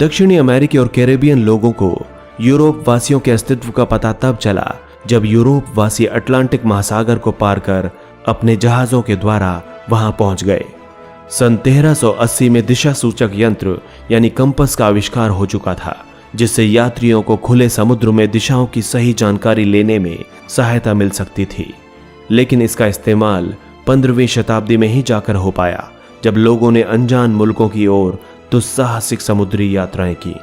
दक्षिणी अमेरिकी और कैरेबियन लोगों को यूरोप वासियों के अस्तित्व का पता तब चला जब यूरोप वासी अटलांटिक महासागर को पार कर अपने जहाजों के द्वारा वहां पहुंच गए। सन 1380 में दिशा सूचक यंत्र यानी कंपस का आविष्कार हो चुका था, जिससे यात्रियों को खुले समुद्र में दिशाओं की सही जानकारी लेने में सहायता मिल सकती थी। लेकिन इसका इस्तेमाल 15वीं शताब्दी में ही जाकर हो पाया, जब लोगों ने अनजान मुल्कों की ओर दुस्साहसिक समुद्री यात्राएं की।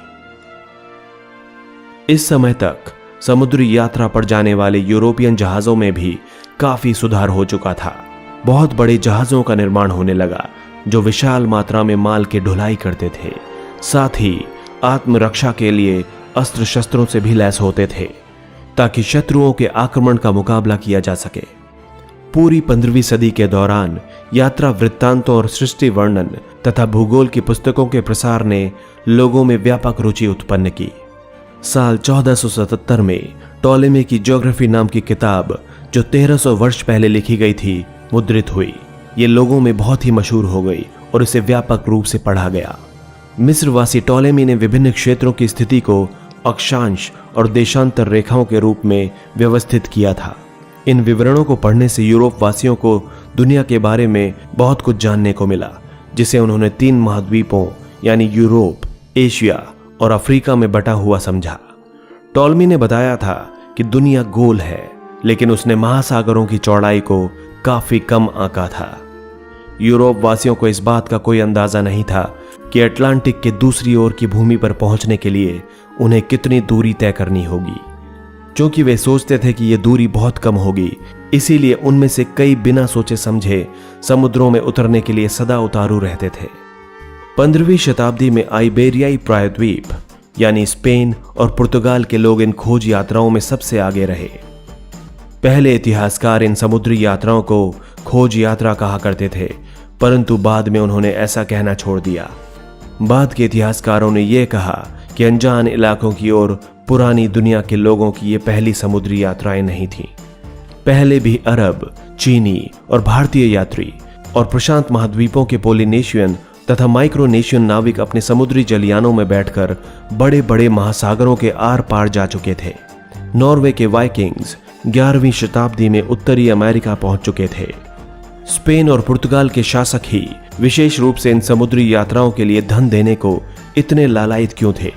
इस समय तक समुद्री यात्रा पर जाने वाले यूरोपियन जहाजों में भी काफी सुधार हो चुका था। बहुत बड़े जहाजों का निर्माण होने लगा जो विशाल मात्रा में माल की ढुलाई करते थे, साथ ही आत्मरक्षा के लिए अस्त्र शस्त्रों से भी लैस होते थे ताकि शत्रुओं के आक्रमण का मुकाबला किया जा सके। पूरी 15वीं सदी के दौरान यात्रा वृत्तांतों और सृष्टि वर्णन तथा भूगोल की पुस्तकों के प्रसार ने लोगों में व्यापक रुचि उत्पन्न की। साल 1477 में टॉलेमी की ज्योग्राफी नाम की किताब, जो 1300 वर्ष पहले लिखी गई थी, मुद्रित हुई। ये लोगों में बहुत ही मशहूर हो गई और इसे व्यापक रूप से पढ़ा गया। मिस्रवासी टॉलेमी ने विभिन्न क्षेत्रों की स्थिति को अक्षांश और देशांतर रेखाओं के रूप में व्यवस्थित किया था। इन विवरणों को पढ़ने से यूरोप वासियों को दुनिया के बारे में बहुत कुछ जानने को मिला, जिसे उन्होंने 3 महाद्वीपों यानी यूरोप, एशिया और अफ्रीका में बटा हुआ समझा। टॉलेमी ने बताया था कि दुनिया गोल है, लेकिन उसने महासागरों की चौड़ाई को काफी कम आंका था। यूरोप वासियों को इस बात का कोई अंदाजा नहीं था कि अटलांटिक के दूसरी ओर की भूमि पर पहुंचने के लिए उन्हें कितनी दूरी तय करनी होगी। क्योंकि वे सोचते थे कि यह दूरी बहुत कम होगी, इसीलिए उनमें से कई बिना सोचे समझे समुद्रों में उतरने के लिए सदा उतारू रहते थे। 15वीं शताब्दी में आइबेरियाई प्रायद्वीप यानी स्पेन और पुर्तगाल के लोग इन खोज यात्राओं में सबसे आगे रहे। पहले इतिहासकार इन समुद्री यात्राओं को खोज यात्रा कहा करते थे, परंतु बाद में उन्होंने ऐसा कहना छोड़ दिया। बाद के इतिहासकारों ने यह कहा कि अनजान इलाकों की ओर पुरानी दुनिया के लोगों की ये पहली समुद्री यात्राएं नहीं थीं। पहले भी अरब, चीनी और भारतीय यात्री और प्रशांत महाद्वीपों के पोलिनेशियन तथा माइक्रोनेशियन नाविक अपने समुद्री जलयानों में बैठकर बड़े बड़े महासागरों के आर पार जा चुके थे। नॉर्वे के वाइकिंग्स 11वीं शताब्दी में उत्तरी अमेरिका पहुंच चुके थे। स्पेन और पुर्तगाल के शासक ही विशेष रूप से इन समुद्री यात्राओं के लिए धन देने को इतने लालायित क्यों थे?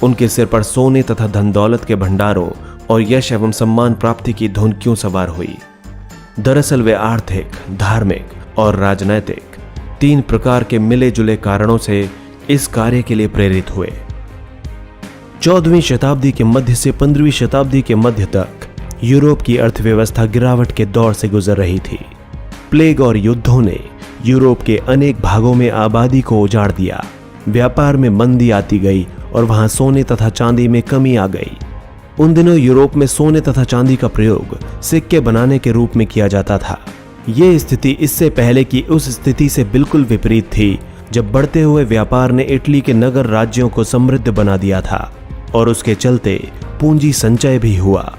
उनके सिर पर सोने तथा धन दौलत के भंडारों और यश एवं सम्मान प्राप्ति की धुन क्यों सवार हुई? दरअसल वे आर्थिक, धार्मिक और राजनैतिक 3 प्रकार के मिले जुले कारणों से इस कार्य के लिए प्रेरित हुए। 14वीं शताब्दी के मध्य से 15वीं शताब्दी के मध्य तक यूरोप की अर्थव्यवस्था गिरावट के दौर से गुजर रही थी। प्लेग और युद्धों ने यूरोप के अनेक भागों में आबादी को उजाड़ दिया। व्यापार में मंदी आती गई और वहां सोने तथा चांदी में कमी आ गई। उन दिनों यूरोप में सोने तथा चांदी का प्रयोग सिक्के बनाने के रूप में किया जाता था। ये स्थिति इससे पहले की उस स्थिति से बिल्कुल विपरीत थी, जब बढ़ते हुए व्यापार ने इटली के नगर राज्यों को समृद्ध बना दिया था और उसके चलते पूंजी संचय भी हुआ।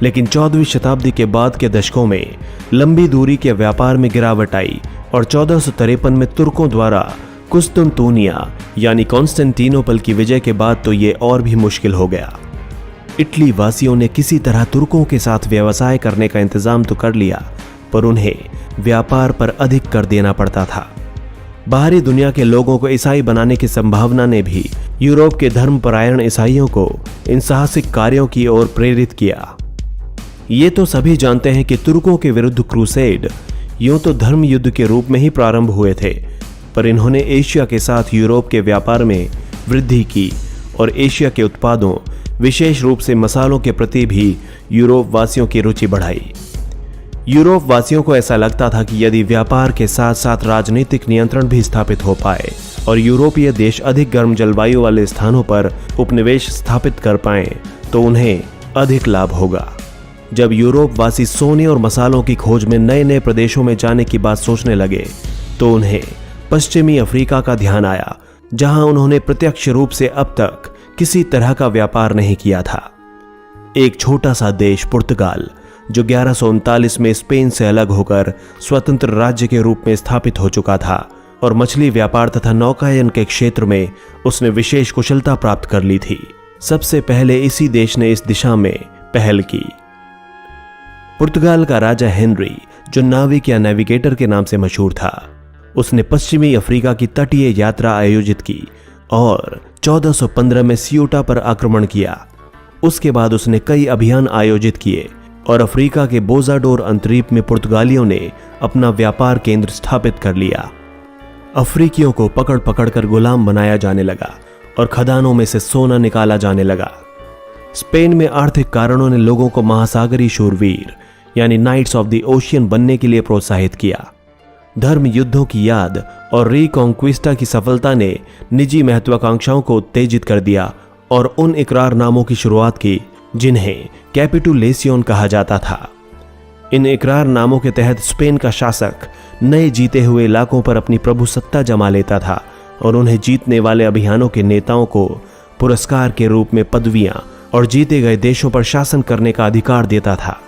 लेकिन 14वीं शताब्दी के बाद के दशकों में लंबी दूरी के व्यापार में गिरावट आई और 1453 में तुर्कों द्वारा कुस्तुनतूनिया यानी कॉन्स्टेंटिनोपल की विजय के बाद तो ये और भी मुश्किल हो गया। इटली वासियों ने किसी तरह तुर्कों के साथ व्यवसाय करने का इंतजाम तो कर लिया, पर उन्हें व्यापार पर अधिक कर देना पड़ता था। बाहरी दुनिया के लोगों को ईसाई बनाने की संभावना ने भी यूरोप के धर्मपरायण ईसाइयों को इन साहसिक कार्यों की ओर प्रेरित किया। ये तो सभी जानते हैं कि तुर्कों के विरुद्ध क्रूसेड यूं तो धर्म युद्ध के रूप में ही प्रारंभ हुए थे, पर इन्होंने एशिया के साथ यूरोप के व्यापार में वृद्धि की और एशिया के उत्पादों, विशेष रूप से मसालों के प्रति भी यूरोप वासियों की रुचि बढ़ाई। यूरोप वासियों को ऐसा लगता था कि यदि व्यापार के साथ साथ राजनीतिक नियंत्रण भी स्थापित हो पाए और यूरोपीय देश अधिक गर्म जलवायु वाले स्थानों पर उपनिवेश स्थापित कर पाएं, तो उन्हें अधिक लाभ होगा। जब यूरोप वासी सोने और मसालों की खोज में नए नए प्रदेशों में जाने की बात सोचने लगे, तो उन्हें पश्चिमी अफ्रीका का ध्यान आया, जहां उन्होंने प्रत्यक्ष रूप से अब तक किसी तरह का व्यापार नहीं किया था। एक छोटा सा देश पुर्तगाल, जो 1139 में स्पेन से अलग होकर स्वतंत्र राज्य के रूप में स्थापित हो चुका था, और मछली व्यापार तथा नौकायन के क्षेत्र में उसने विशेष कुशलता प्राप्त कर ली थी। सबसे पहले इसी देश ने इस दिशा में पहल की। पुर्तगाल का राजा हेनरी, जो नाविक या नेविगेटर के नाम से मशहूर था, उसने पश्चिमी अफ्रीका की तटीय यात्रा आयोजित की और 1415 में सियोटा पर आक्रमण किया। उसके बाद उसने कई अभियान आयोजित किए और अफ्रीका के बोजाडोर अंतरीप में पुर्तगालियों ने अपना व्यापार केंद्र स्थापित कर लिया। अफ्रीकियों को पकड़ पकड़ कर गुलाम बनाया जाने लगा और खदानों में से सोना निकाला जाने लगा। स्पेन में आर्थिक कारणों ने लोगों को महासागरी शूरवीर यानी नाइट्स ऑफ द ओशियन बनने के लिए प्रोत्साहित किया। धर्म युद्धों की याद और रिकॉन्क्विस्टा की सफलता ने निजी महत्वाकांक्षाओं को उत्तेजित कर दिया और उन इकरारनामों की शुरुआत की जिन्हें कैपिटुलेसियोन कहा जाता था। इन इकरारनामों के तहत स्पेन का शासक नए जीते हुए इलाकों पर अपनी प्रभुसत्ता जमा लेता था और उन्हें जीतने वाले अभियानों के नेताओं को पुरस्कार के रूप में पदवियां और जीते गए देशों पर शासन करने का अधिकार देता था।